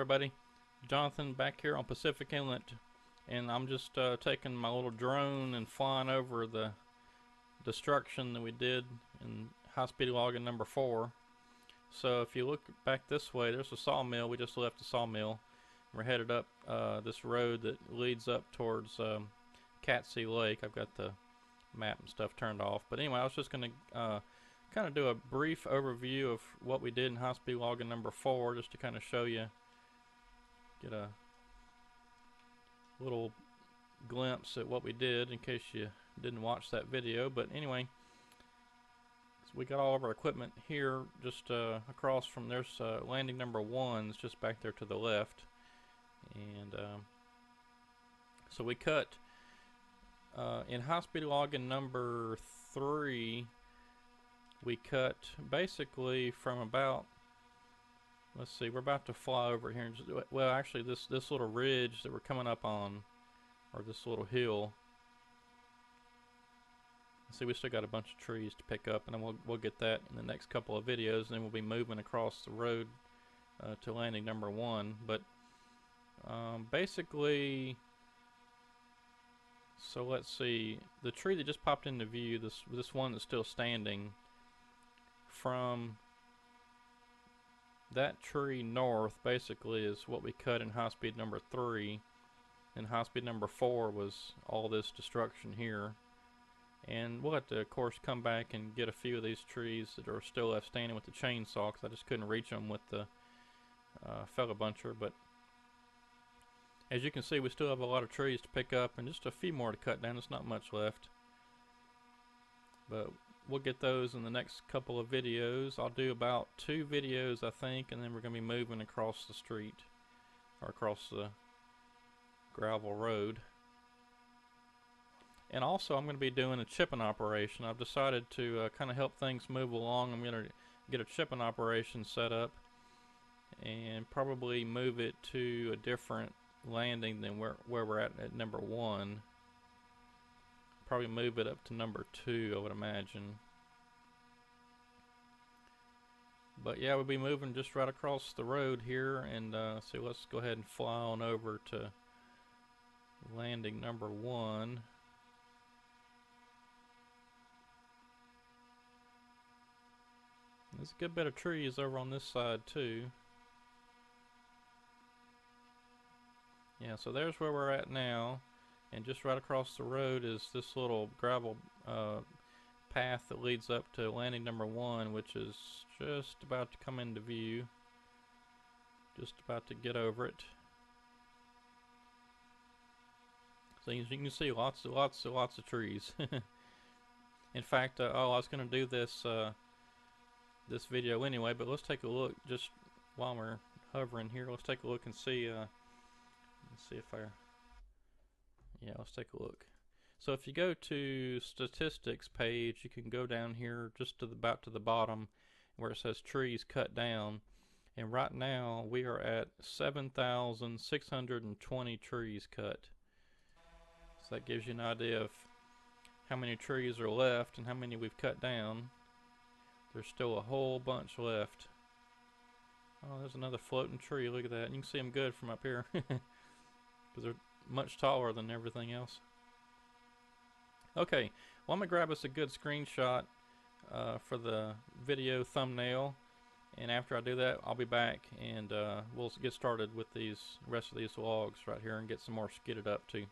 everybody. Jonathan back here on Pacific Inlet, and I'm just taking my little drone and flying over the destruction that we did in high-speed logging number 4. So if you look back this way, there's a sawmill. We just left the sawmill. We're headed up this road that leads up towards Catsea Lake. I've got the map and stuff turned off, but anyway, I was just going to kind of do a brief overview of what we did in high-speed logging number 4, just to kind of show you, get a little glimpse at what we did in case you didn't watch that video. But anyway, so we got all of our equipment here just across from, there's landing number 1 is just back there to the left. And so we cut in high-speed logging number 3, we cut basically from about, let's see, we're about to fly over here. Well, actually, this little ridge that we're coming up on, or this little hill. See, we still got a bunch of trees to pick up, and then we'll get that in the next couple of videos, and then we'll be moving across the road to landing number 1. But basically, so let's see, the tree that just popped into view, this one that's still standing, from that tree north basically is what we cut in high speed number 3, and high speed number 4 was all this destruction here. And we'll have to, of course, come back and get a few of these trees that are still left standing with the chainsaw, because I just couldn't reach them with the fella buncher. But as you can see, we still have a lot of trees to pick up and just a few more to cut down. There's not much left, but we'll get those in the next couple of videos. I'll do about 2 videos, I think, and then we're going to be moving across the street, or across the gravel road. And also, I'm going to be doing a chipping operation. I've decided to kind of help things move along. I'm going to get a chipping operation set up and probably move it to a different landing than where we're at number 1. Probably move it up to number 2, I would imagine. But yeah, we'll be moving just right across the road here, and so let's go ahead and fly on over to landing number 1. There's a good bit of trees over on this side too. Yeah, so there's where we're at now. And just right across the road is this little gravel path that leads up to landing number 1, which is just about to come into view. Just about to get over it. So you can see lots of trees. In fact, oh, I was going to do this this video anyway, but let's take a look just while we're hovering here. Let's take a look and see. Let's see if I. Yeah, let's take a look. So if you go to statistics page, you can go down here just to about to the bottom where it says trees cut down, and right now we are at 7,620 trees cut. So that gives you an idea of how many trees are left and how many we've cut down. There's still a whole bunch left. Oh, there's another floating tree. Look at that. And you can see them good from up here because they're much taller than everything else. Okay, well, I'm going to grab us a good screenshot for the video thumbnail, and after I do that, I'll be back and we'll get started with these rest of these logs right here and get some more skidded up too.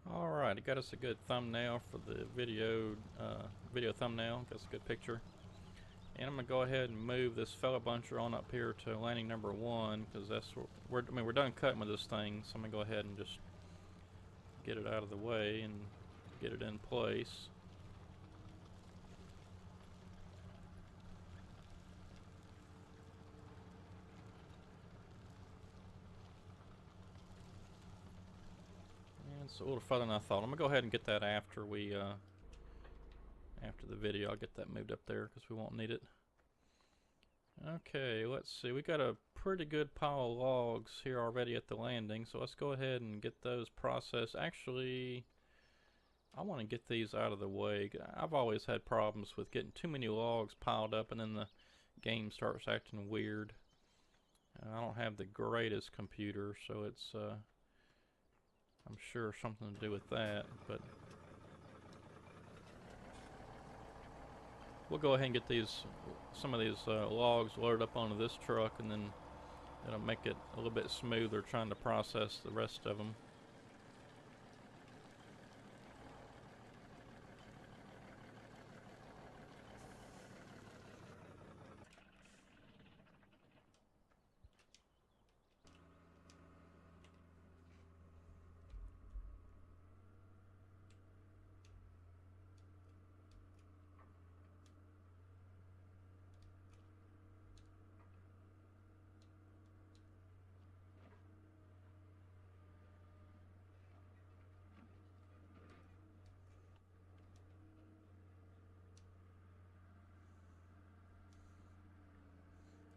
Alright, I got us a good thumbnail for the video thumbnail. Got us a good picture. And I'm going to go ahead and move this fella buncher on up here to landing number 1, because that's where we're done cutting with this thing. So I'm going to go ahead and just get it out of the way and get it in place. And it's a little further than I thought. I'm going to go ahead and get that after we after the video. I'll get that moved up there because we won't need it. Okay, let's see. We got a pretty good pile of logs here already at the landing, so let's go ahead and get those processed. Actually, I want to get these out of the way. I've always had problems with getting too many logs piled up and then game starts acting weird. I don't have the greatest computer, so it's I'm sure something to do with that, but we'll go ahead and get some of these logs loaded up onto this truck, and then it'll make it a little bit smoother trying to process the rest of them.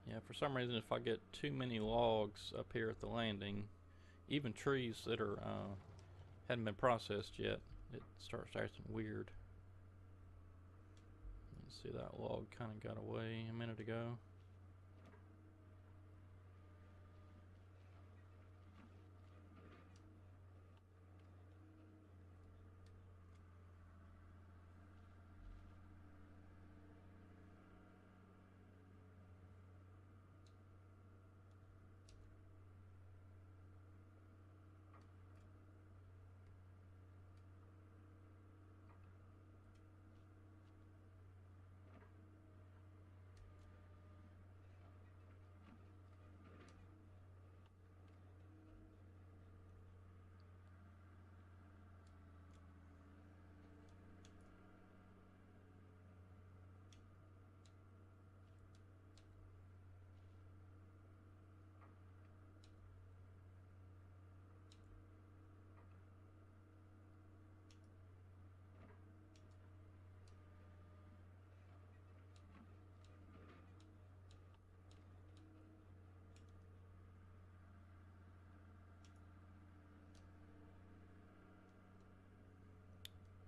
Yeah, for some reason, if I get too many logs up here at the landing, even trees that are hadn't been processed yet, it starts acting weird. You see that log kind of got away a minute ago.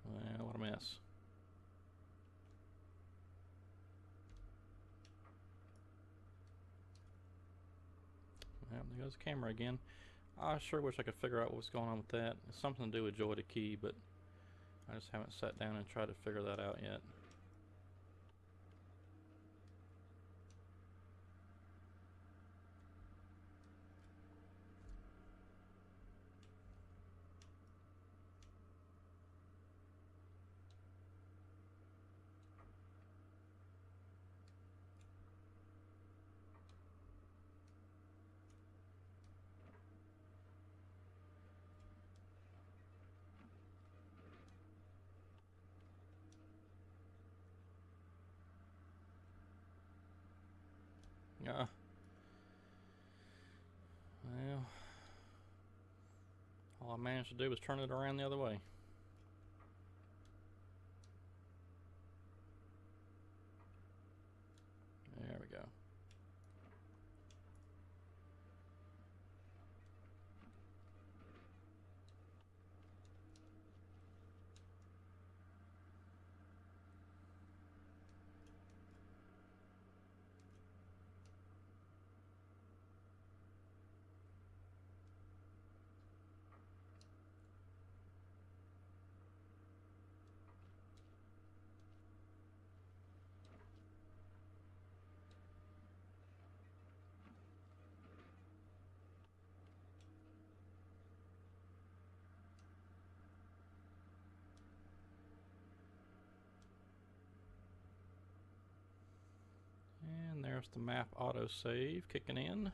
Well, what a mess. Well, there goes the camera again. I sure wish I could figure out what's going on with that. It's something to do with joy to key, but I just haven't sat down and tried to figure that out yet. Yeah. Well, all I managed to do was turn it around the other way. There we go. And there's the map autosave kicking in.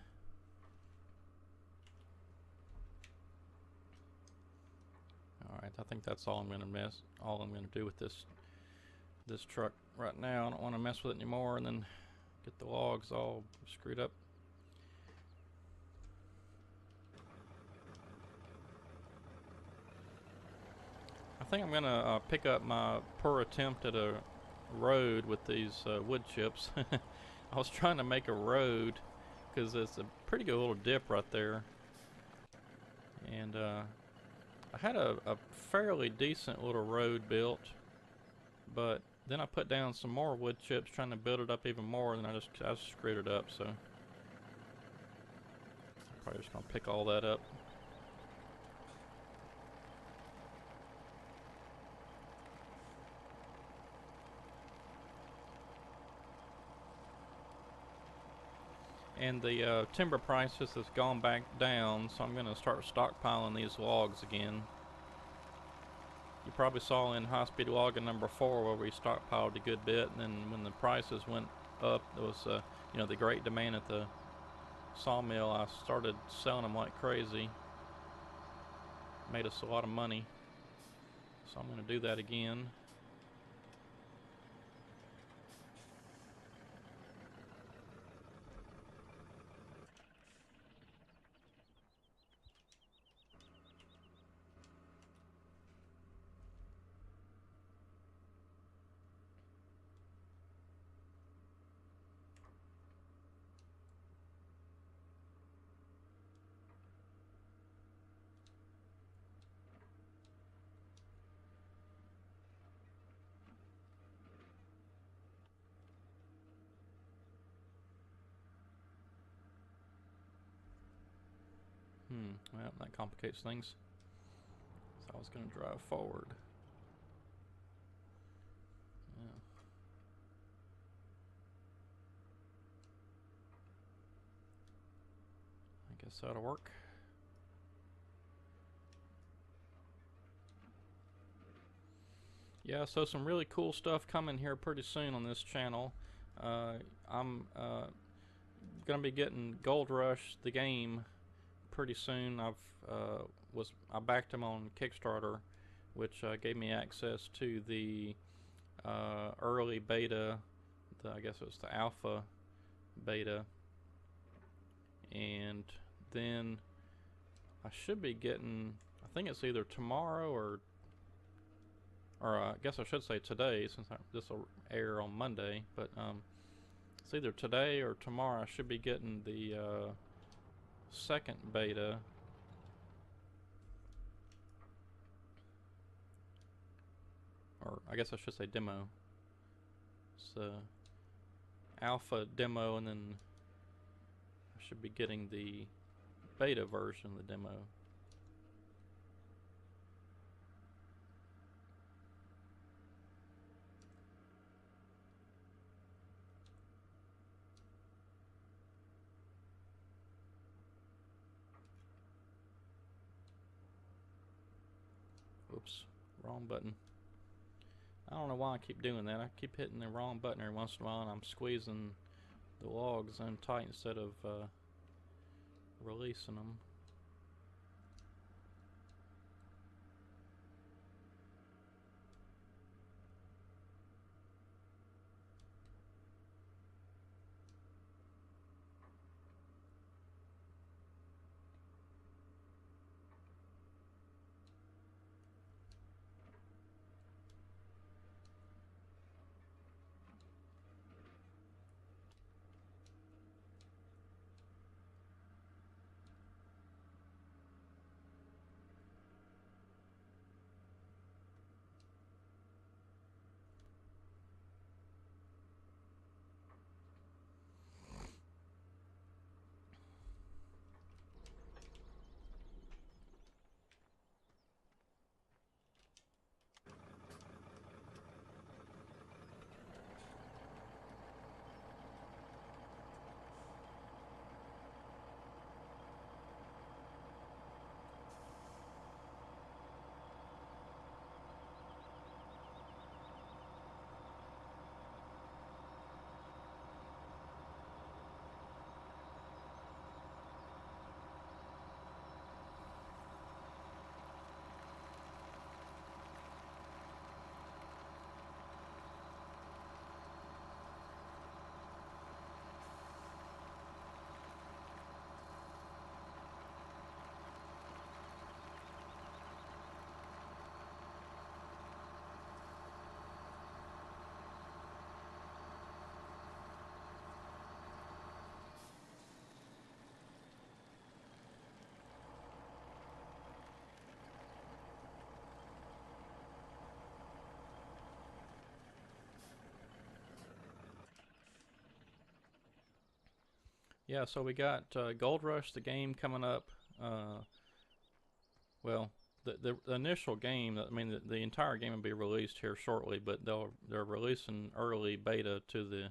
Alright, I think that's all I'm gonna do with this truck right now. I don't want to mess with it anymore and then get the logs all screwed up. I think I'm gonna pick up my poor attempt at a road with these wood chips. I was trying to make a road because it's a pretty good little dip right there, and I had a fairly decent little road built, but Then I put down some more wood chips trying to build it up even more, and I just screwed it up, so probably just gonna pick all that up. And the timber prices has gone back down, so I'm gonna start stockpiling these logs again. You probably saw in high-speed logging number 4 where we stockpiled a good bit, and then when the prices went up, there was you know, the great demand at the sawmill. I started selling them like crazy. Made us a lot of money, so I'm going to do that again. Well, that complicates things. So I was going to drive forward. Yeah. I guess that'll work. Yeah, so some really cool stuff coming here pretty soon on this channel. I'm gonna be getting Gold Rush the game pretty soon. I backed him on Kickstarter, which gave me access to the early beta. I guess it was the alpha beta, and then I should be getting. I think it's either tomorrow or I guess I should say today, since this will air on Monday. But it's either today or tomorrow. I should be getting the second beta, or I guess I should say demo. It's the alpha demo, and then I should be getting the beta version of the demo. Oops, wrong button. I don't know why I keep doing that. I keep hitting the wrong button every once in a while, and I'm squeezing the logs in tight instead of releasing them. Yeah, so we got Gold Rush, the game coming up. Uh, well, the initial game, I mean, the entire game will be released here shortly, but they're releasing early beta to the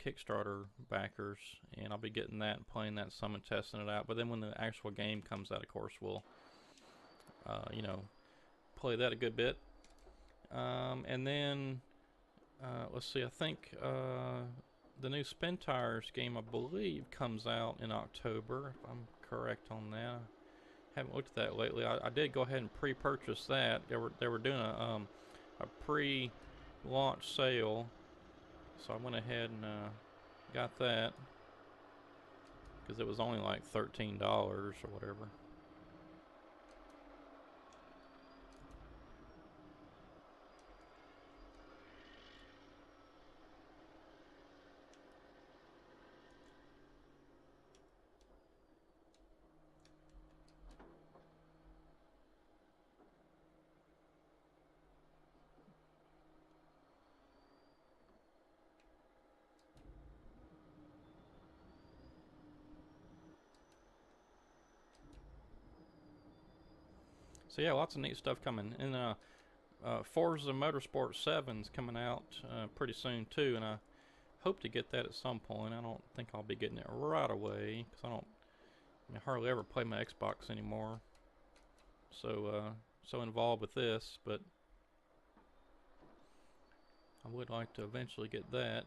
Kickstarter backers, and I'll be getting that and playing that some and testing it out. But then when the actual game comes out, of course, we'll you know, play that a good bit. And then let's see, I think the new Spin Tires game, I believe, comes out in October, if I'm correct on that. I haven't looked at that lately. I did go ahead and pre-purchase that. They were doing a pre-launch sale, so I went ahead and got that because it was only like $13 or whatever. So yeah, lots of neat stuff coming. And Forza Motorsport 7's coming out pretty soon too, and I hope to get that at some point. I don't think I'll be getting it right away because I hardly ever play my Xbox anymore. So involved with this, but I would like to eventually get that.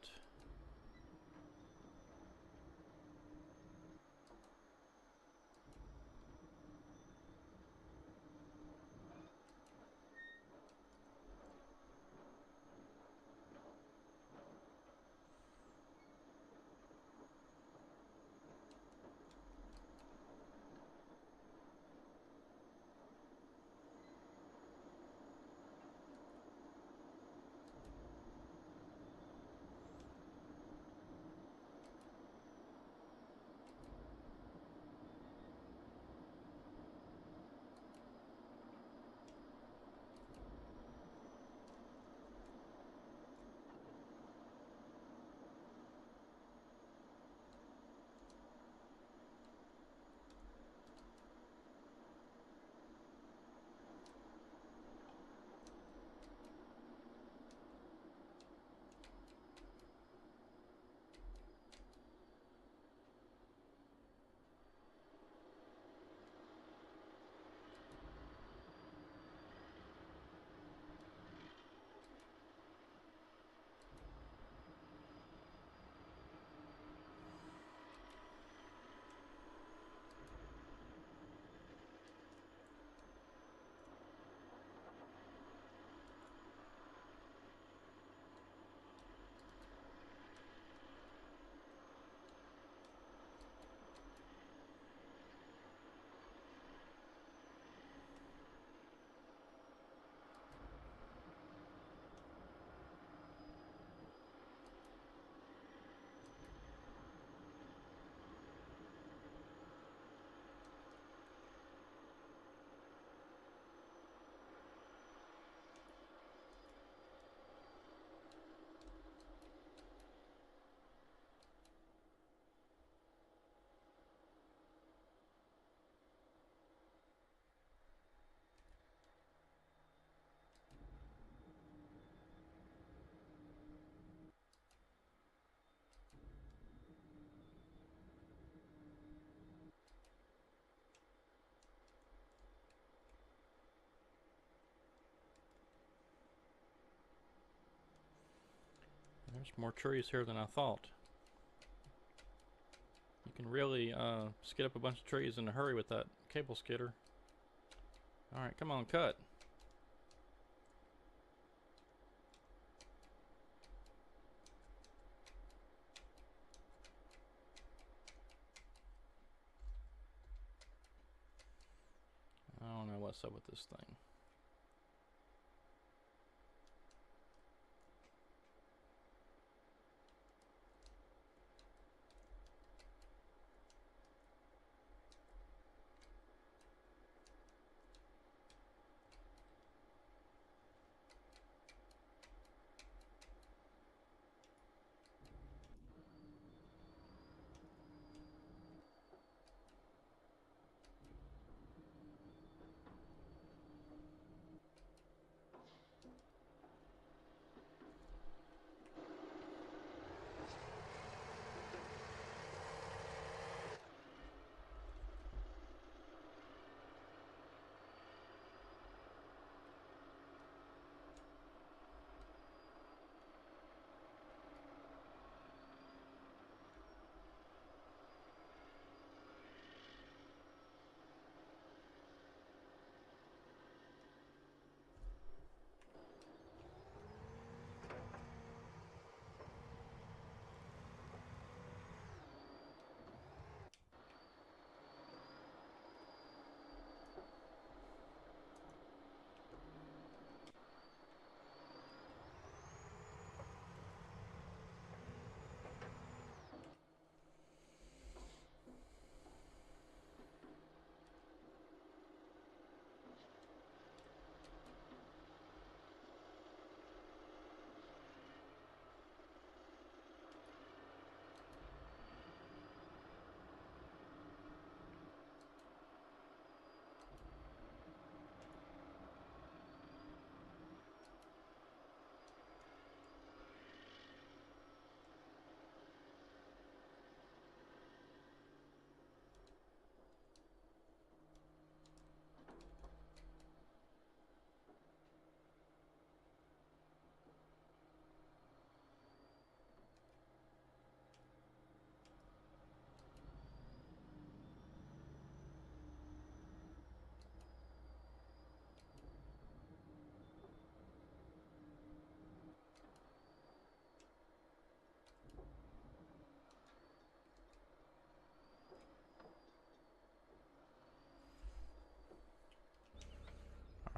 There's more trees here than I thought. You can really skid up a bunch of trees in a hurry with that cable skidder. Alright, come on, cut. I don't know what's up with this thing.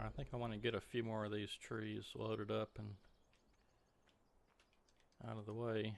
I think I want to get a few more of these trees loaded up and out of the way.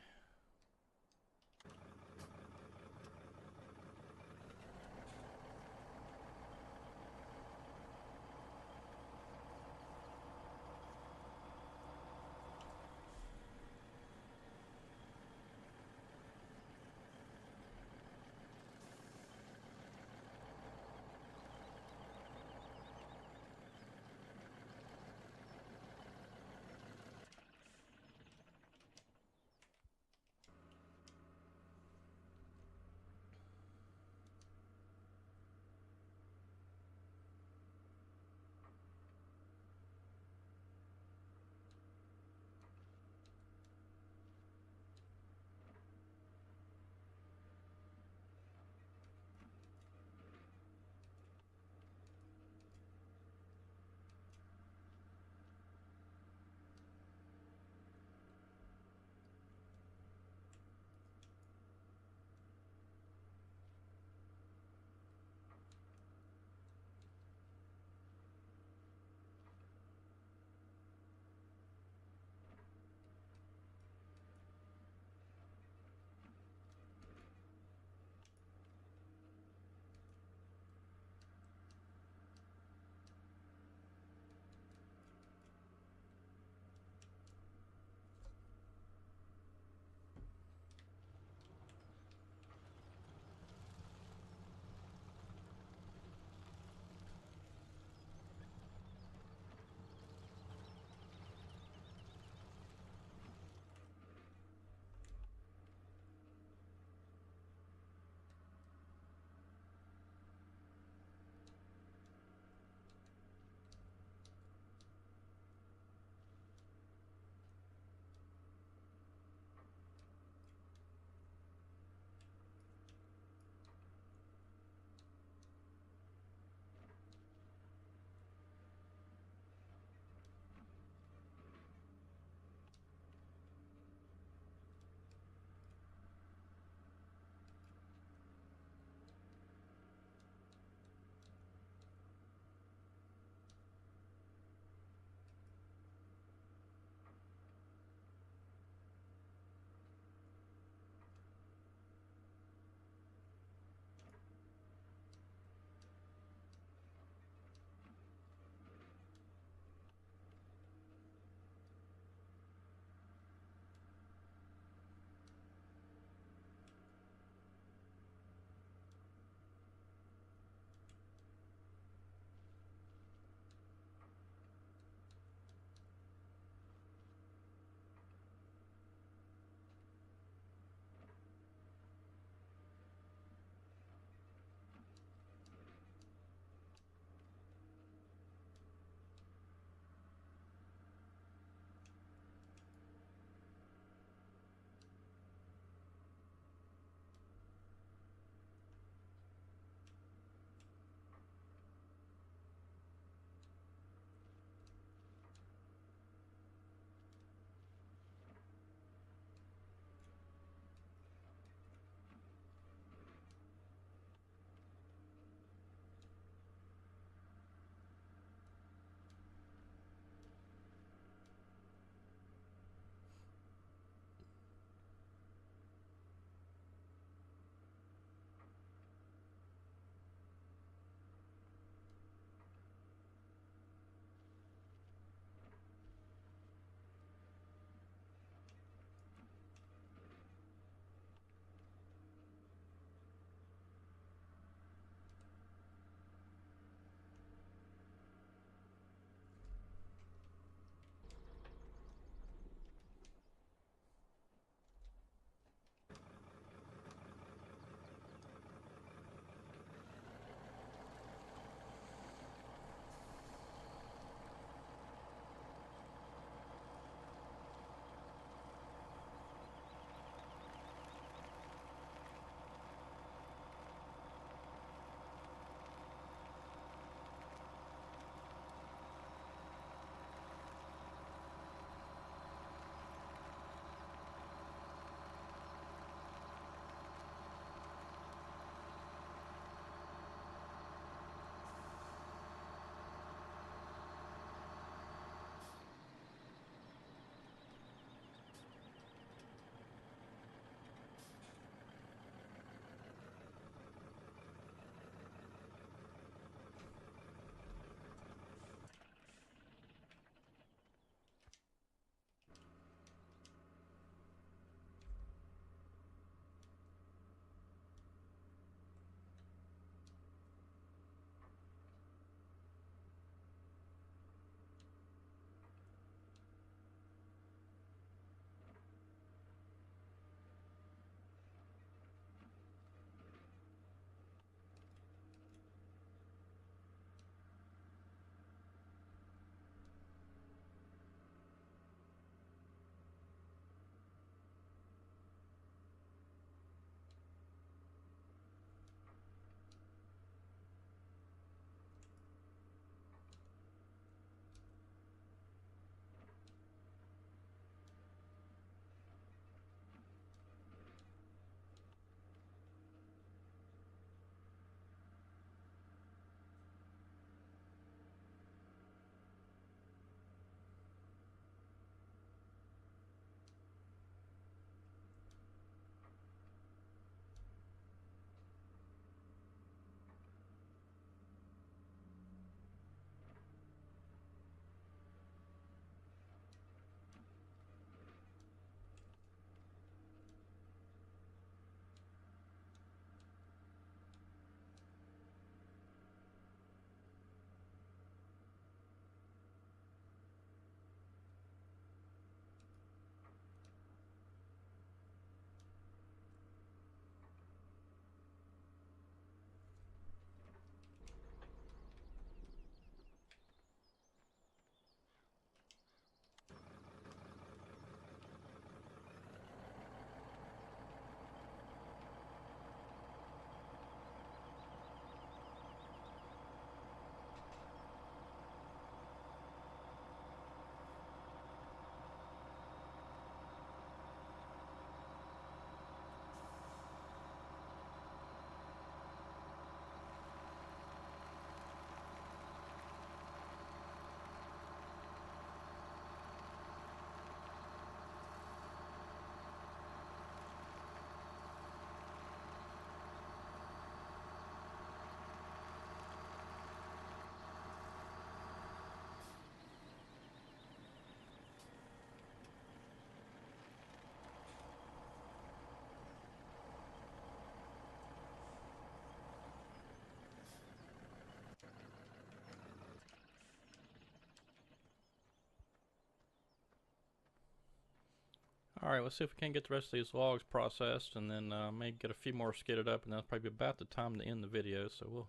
Alright, let's see if we can get the rest of these logs processed, and then maybe get a few more skidded up, and that's probably about the time to end the video. So we'll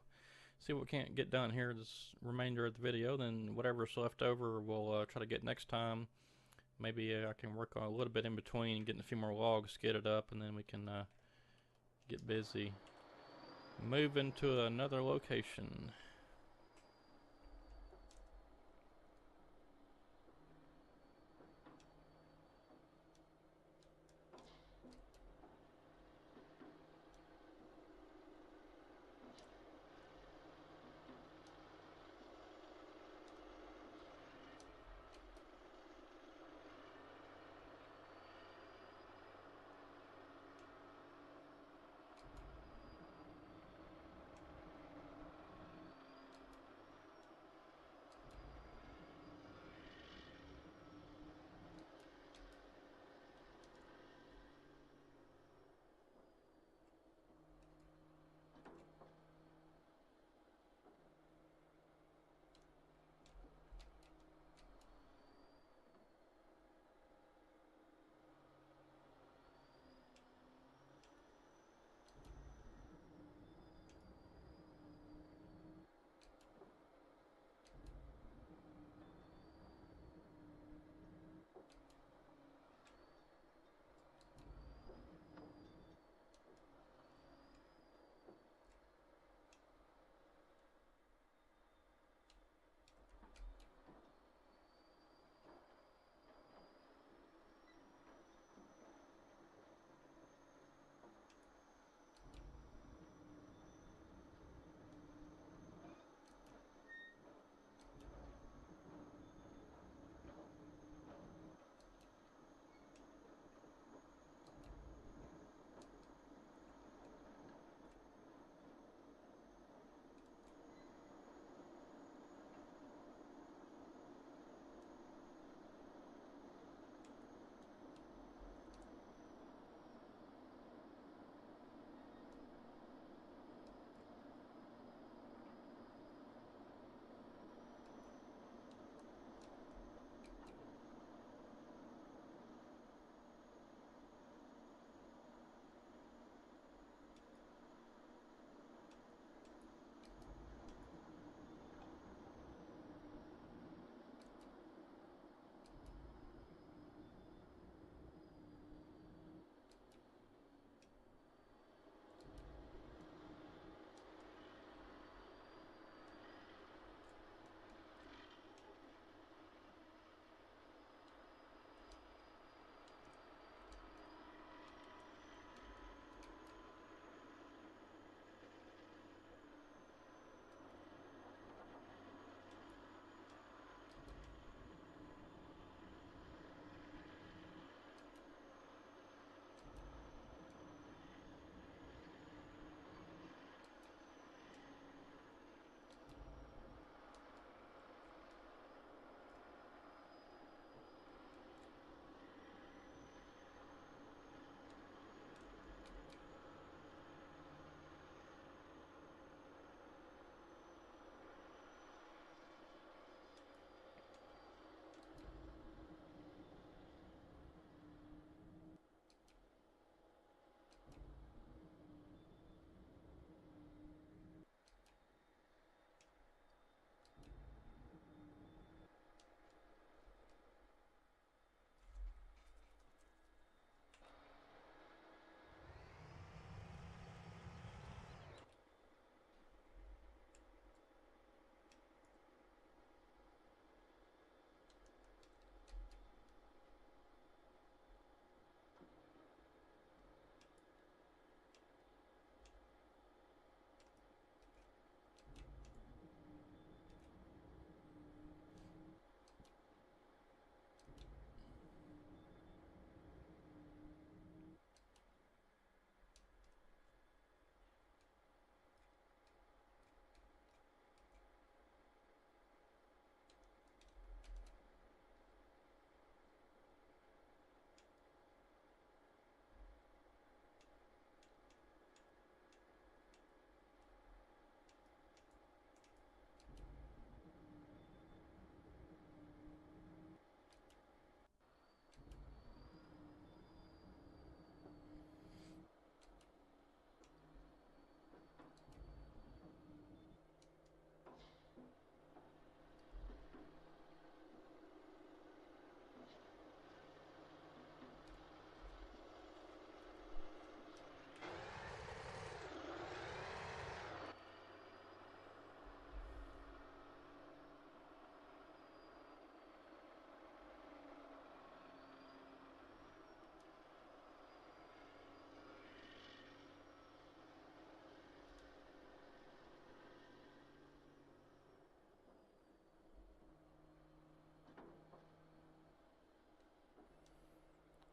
see what we can't get done here this remainder of the video. Then whatever's left over we'll try to get next time. Maybe I can work on a little bit in between, getting a few more logs skidded up, and then we can get busy moving to another location.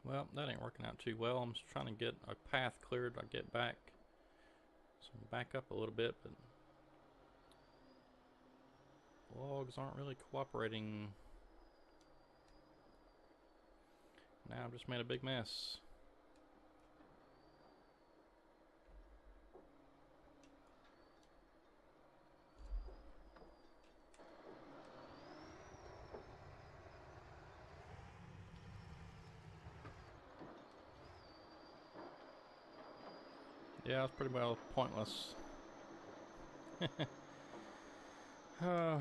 Well, that ain't working out too well. I'm just trying to get a path cleared. I get back, so back up a little bit, but logs aren't really cooperating. Now I've just made a big mess. Yeah, it's pretty well pointless. uh,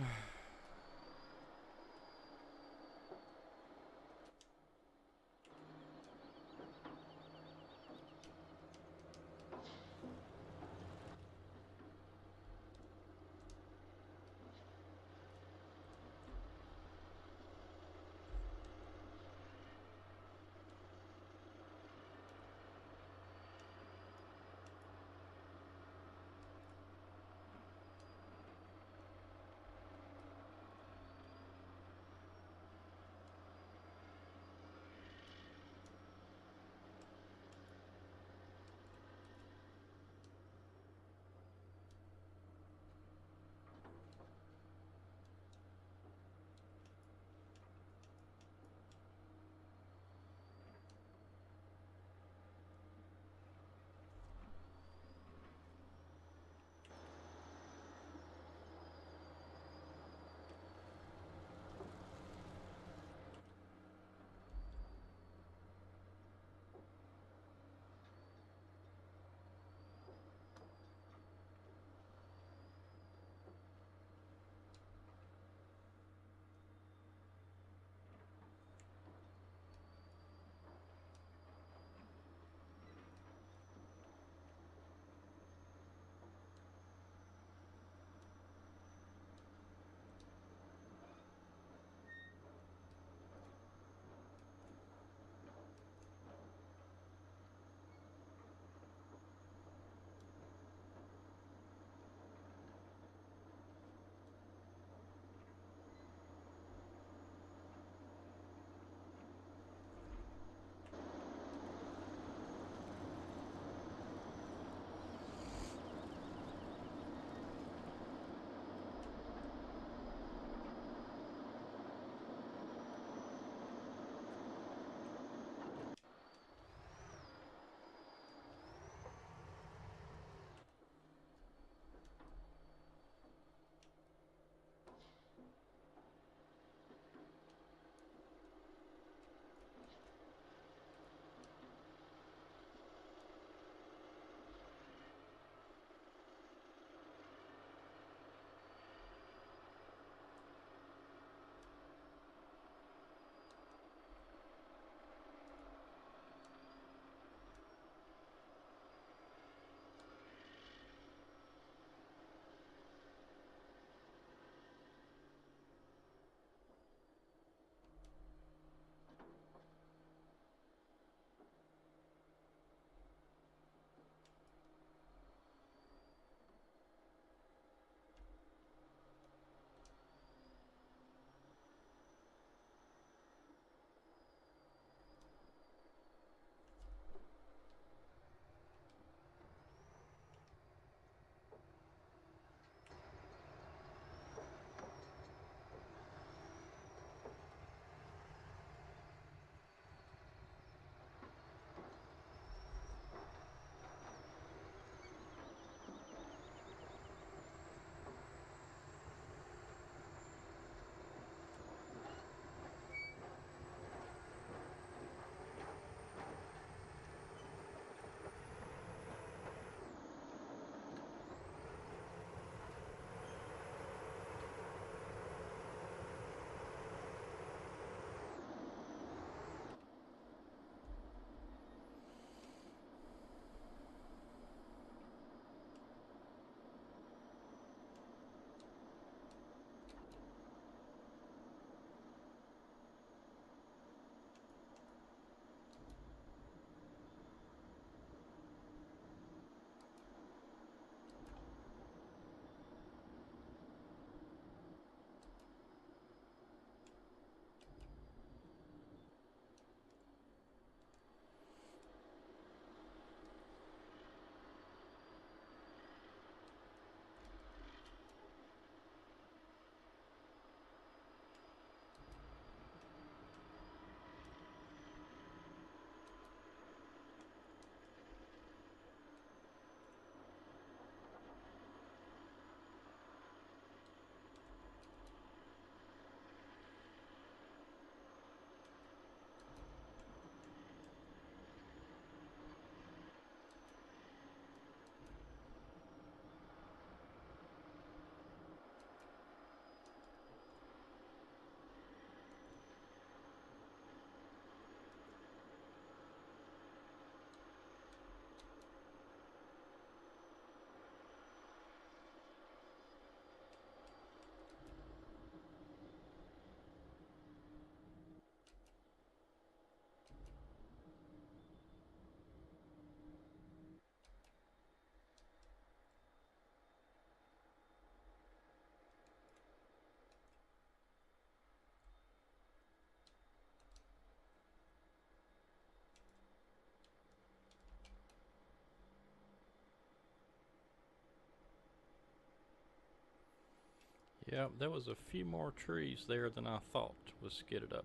Yep, there was a few more trees there than I thought was skidded up.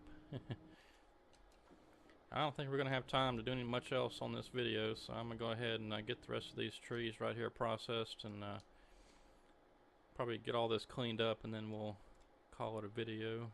I don't think we're going to have time to do any much else on this video, so I'm going to go ahead and get the rest of these trees right here processed and probably get all this cleaned up, and then we'll call it a video.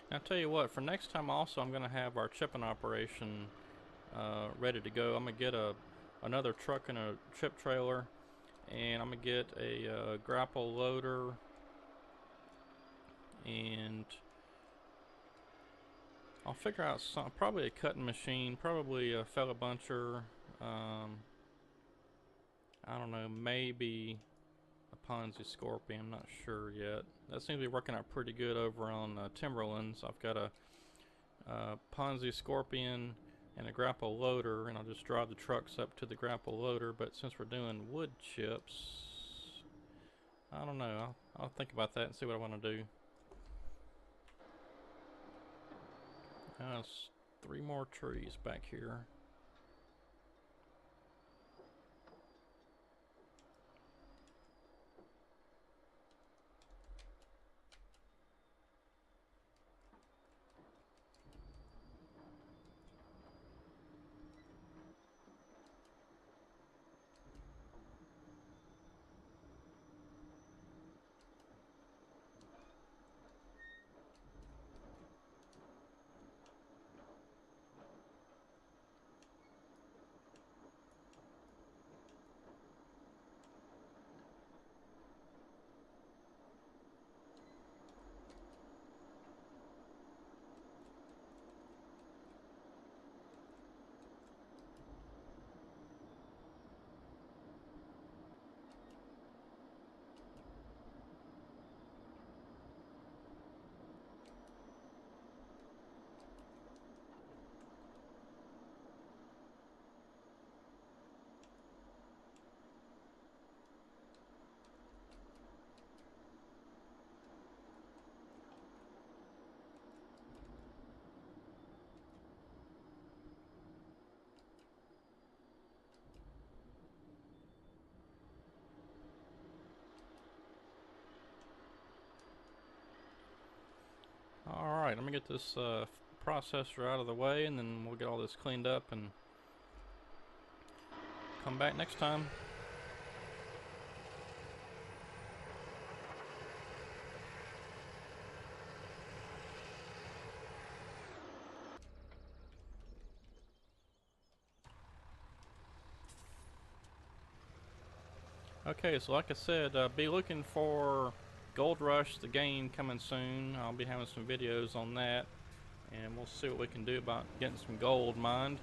Now, I'll tell you what, for next time also I'm going to have our chipping operation ready to go. I'm going to get another truck and a chip trailer, and I'm going to get a grapple loader and I'll figure out some, probably a cutting machine, probably a fella buncher, I don't know, maybe a Ponzi Scorpion, I'm not sure yet. That seems to be working out pretty good over on Timberlands. I've got a Ponzi Scorpion and a grapple loader, and I'll just drive the trucks up to the grapple loader. But since we're doing wood chips, I don't know, I'll think about that and see what I want to do. There's 3 more trees back here. Alright, let me get this processor out of the way, and then we'll get all this cleaned up and come back next time. Okay, so like I said, be looking for Gold Rush, the game, coming soon. I'll be having some videos on that, and we'll see what we can do about getting some gold mined.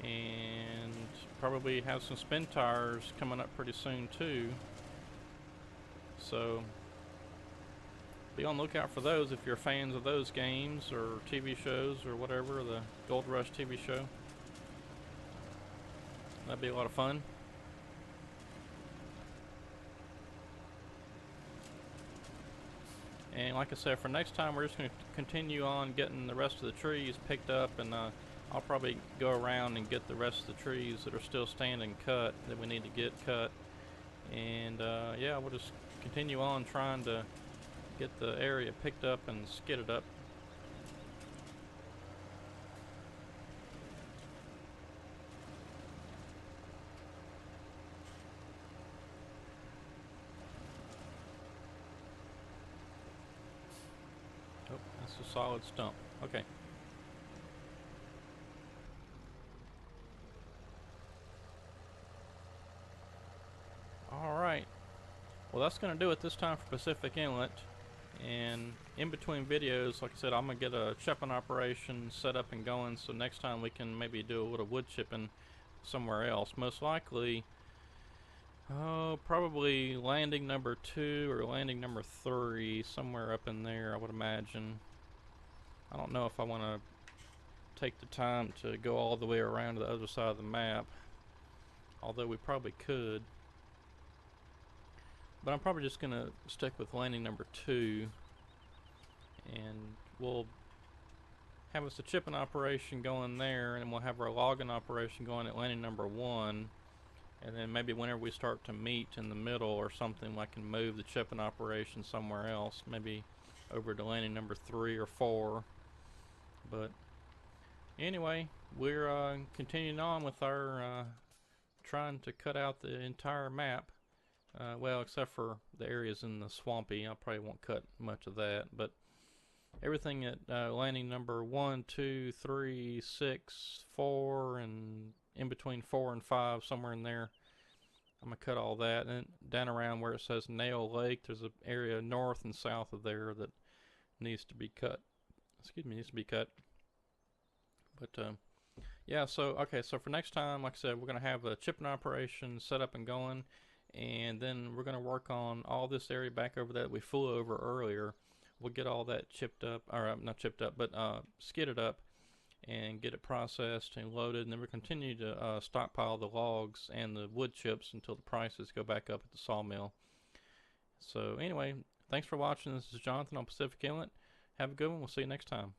And probably have some spin tires coming up pretty soon too. So be on the lookout for those if you're fans of those games or TV shows or whatever, the Gold Rush TV show. That'd be a lot of fun. And like I said, for next time we're just going to continue on getting the rest of the trees picked up, and I'll probably go around and get the rest of the trees that are still standing cut, that we need to get cut. And yeah, we'll just continue on trying to get the area picked up and skidded up. Oh, that's a solid stump. Okay. Well, that's going to do it this time for Pacific Inlet. And in between videos, like I said, I'm going to get a chipping operation set up and going, so next time we can maybe do a little wood chipping somewhere else. Most likely, oh, probably landing number 2 or landing number 3, somewhere up in there, I would imagine. I don't know if I want to take the time to go all the way around to the other side of the map, although we probably could. But I'm probably just going to stick with landing number 2, and we'll have us a chipping operation going there, and we'll have our logging operation going at landing number 1, and then maybe whenever we start to meet in the middle or something, I can move the chipping operation somewhere else, maybe over to landing number 3 or 4. But anyway, we're continuing on with our trying to cut out the entire map. Well, except for the areas in the swampy, I probably won't cut much of that, but everything at landing number 1, 2, 3, 6, 4, and in between 4 and 5, somewhere in there, I'm going to cut all that. And down around where it says Nail Lake, there's an area north and south of there that needs to be cut. Excuse me, needs to be cut. But yeah, so okay, so for next time, like I said, we're going to have a chipping operation set up and going, and then we're going to work on all this area back over that we flew over earlier. We'll get all that chipped up, or not chipped up, but skidded up, and get it processed and loaded, and then we'll continue to stockpile the logs and the wood chips until the prices go back up at the sawmill. So anyway, thanks for watching. This is Jonathan on Pacific Inlet. Have a good one. We'll see you next time.